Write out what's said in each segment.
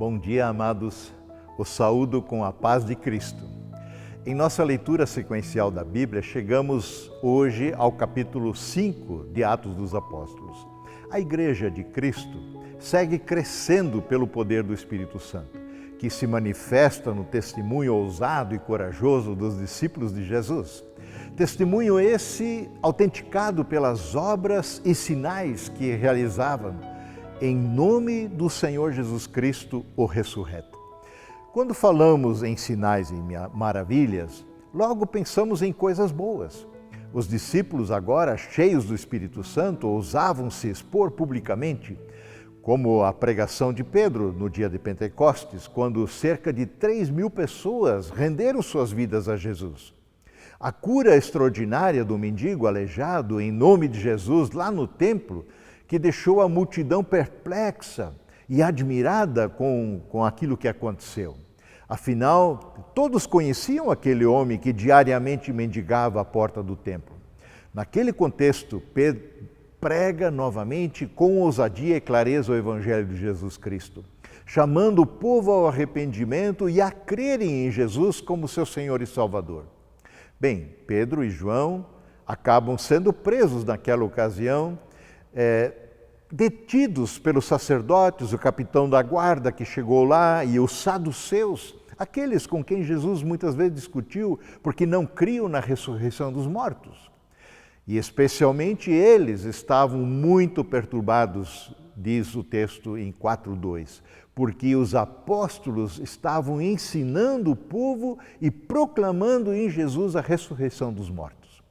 Bom dia, amados. Os saúdo com a paz de Cristo. Em nossa leitura sequencial da Bíblia, chegamos hoje ao capítulo 5 de Atos dos Apóstolos. A Igreja de Cristo segue crescendo pelo poder do Espírito Santo, que se manifesta no testemunho ousado e corajoso dos discípulos de Jesus. Testemunho esse autenticado pelas obras e sinais que realizavam em nome do Senhor Jesus Cristo, o ressurreto. Quando falamos em sinais e maravilhas, logo pensamos em coisas boas. Os discípulos, agora cheios do Espírito Santo, ousavam se expor publicamente, como a pregação de Pedro no dia de Pentecostes, quando cerca de 3.000 pessoas renderam suas vidas a Jesus. A cura extraordinária do mendigo aleijado em nome de Jesus lá no templo, que deixou a multidão perplexa e admirada com aquilo que aconteceu. Afinal, todos conheciam aquele homem que diariamente mendigava à porta do templo. Naquele contexto, Pedro prega novamente com ousadia e clareza o Evangelho de Jesus Cristo, chamando o povo ao arrependimento e a crerem em Jesus como seu Senhor e Salvador. Bem, Pedro e João acabam sendo presos naquela ocasião, detidos pelos sacerdotes, o capitão da guarda que chegou lá e os saduceus, aqueles com quem Jesus muitas vezes discutiu porque não criam na ressurreição dos mortos. E especialmente eles estavam muito perturbados, diz o texto em 4:2, porque os apóstolos estavam ensinando o povo e proclamando em Jesus a ressurreição dos mortos.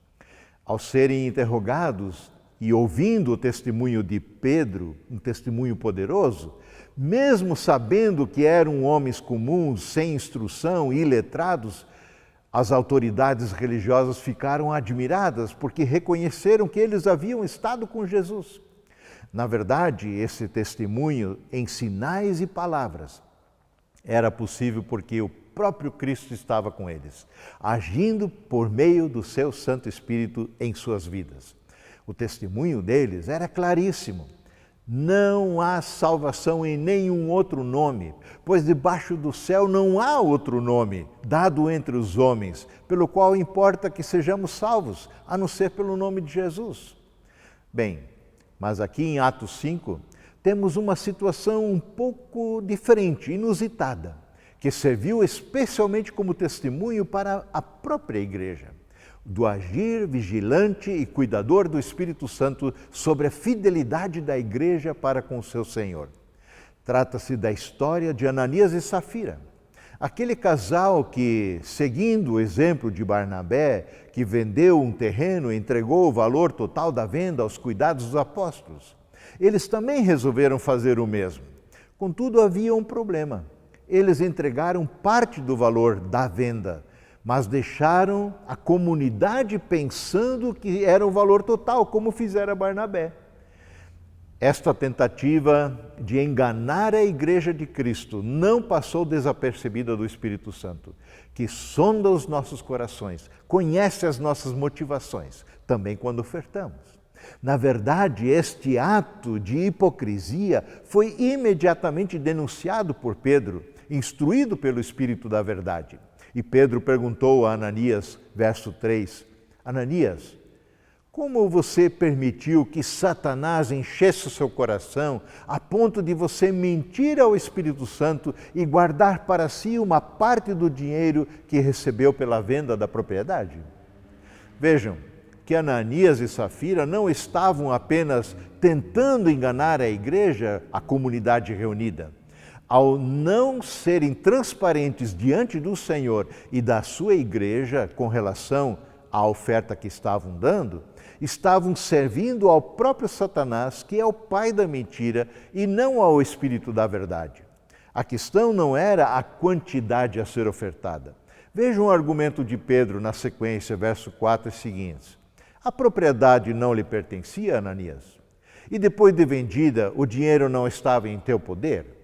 Ao serem interrogados e ouvindo o testemunho de Pedro, um testemunho poderoso, mesmo sabendo que eram homens comuns, sem instrução, iletrados, as autoridades religiosas ficaram admiradas porque reconheceram que eles haviam estado com Jesus. Na verdade, esse testemunho em sinais e palavras era possível porque o próprio Cristo estava com eles, agindo por meio do seu Santo Espírito em suas vidas. O testemunho deles era claríssimo. Não há salvação em nenhum outro nome, pois debaixo do céu não há outro nome dado entre os homens, pelo qual importa que sejamos salvos, a não ser pelo nome de Jesus. Bem, mas aqui em Atos 5, temos uma situação um pouco diferente, inusitada, que serviu especialmente como testemunho para a própria igreja, do agir vigilante e cuidador do Espírito Santo sobre a fidelidade da igreja para com o seu Senhor. Trata-se da história de Ananias e Safira, aquele casal que, seguindo o exemplo de Barnabé, que vendeu um terreno e entregou o valor total da venda aos cuidados dos apóstolos. Eles também resolveram fazer o mesmo. Contudo, havia um problema. Eles entregaram parte do valor da venda, mas deixaram a comunidade pensando que era o valor total, como fizera Barnabé. Esta tentativa de enganar a Igreja de Cristo não passou desapercebida do Espírito Santo, que sonda os nossos corações, conhece as nossas motivações, também quando ofertamos. Na verdade, este ato de hipocrisia foi imediatamente denunciado por Pedro, instruído pelo Espírito da verdade. E Pedro perguntou a Ananias, verso 3, Ananias, como você permitiu que Satanás enchesse o seu coração a ponto de você mentir ao Espírito Santo e guardar para si uma parte do dinheiro que recebeu pela venda da propriedade? Vejam que Ananias e Safira não estavam apenas tentando enganar a igreja, a comunidade reunida. Ao não serem transparentes diante do Senhor e da sua igreja com relação à oferta que estavam dando, estavam servindo ao próprio Satanás, que é o pai da mentira, e não ao Espírito da verdade. A questão não era a quantidade a ser ofertada. Vejam o argumento de Pedro na sequência, verso 4 e seguintes. A propriedade não lhe pertencia, Ananias? E depois de vendida, o dinheiro não estava em teu poder?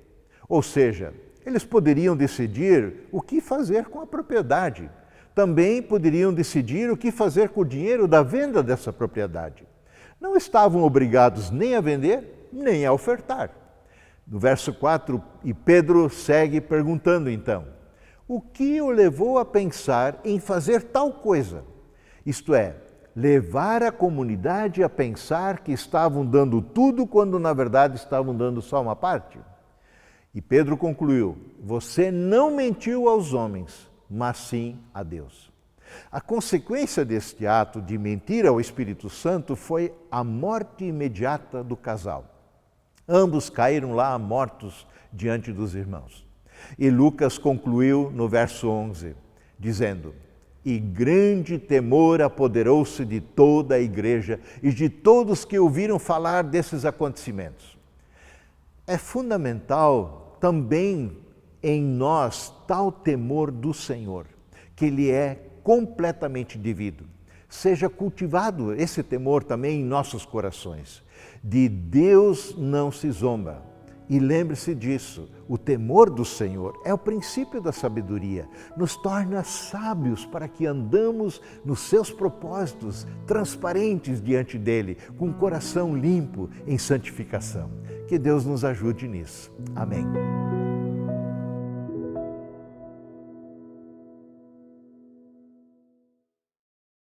Ou seja, eles poderiam decidir o que fazer com a propriedade. Também poderiam decidir o que fazer com o dinheiro da venda dessa propriedade. Não estavam obrigados nem a vender, nem a ofertar. No verso 4, e Pedro segue perguntando então: o que o levou a pensar em fazer tal coisa? Isto é, levar a comunidade a pensar que estavam dando tudo quando na verdade estavam dando só uma parte? E Pedro concluiu: você não mentiu aos homens, mas sim a Deus. A consequência deste ato de mentir ao Espírito Santo foi a morte imediata do casal. Ambos caíram lá mortos diante dos irmãos. E Lucas concluiu no verso 11, dizendo: e grande temor apoderou-se de toda a igreja e de todos que ouviram falar desses acontecimentos. É fundamental também em nós tal temor do Senhor, que Ele é completamente devido. Seja cultivado esse temor também em nossos corações. De Deus não se zomba. E lembre-se disso, o temor do Senhor é o princípio da sabedoria, nos torna sábios para que andamos nos seus propósitos, transparentes diante dele, com o coração limpo em santificação. Que Deus nos ajude nisso. Amém.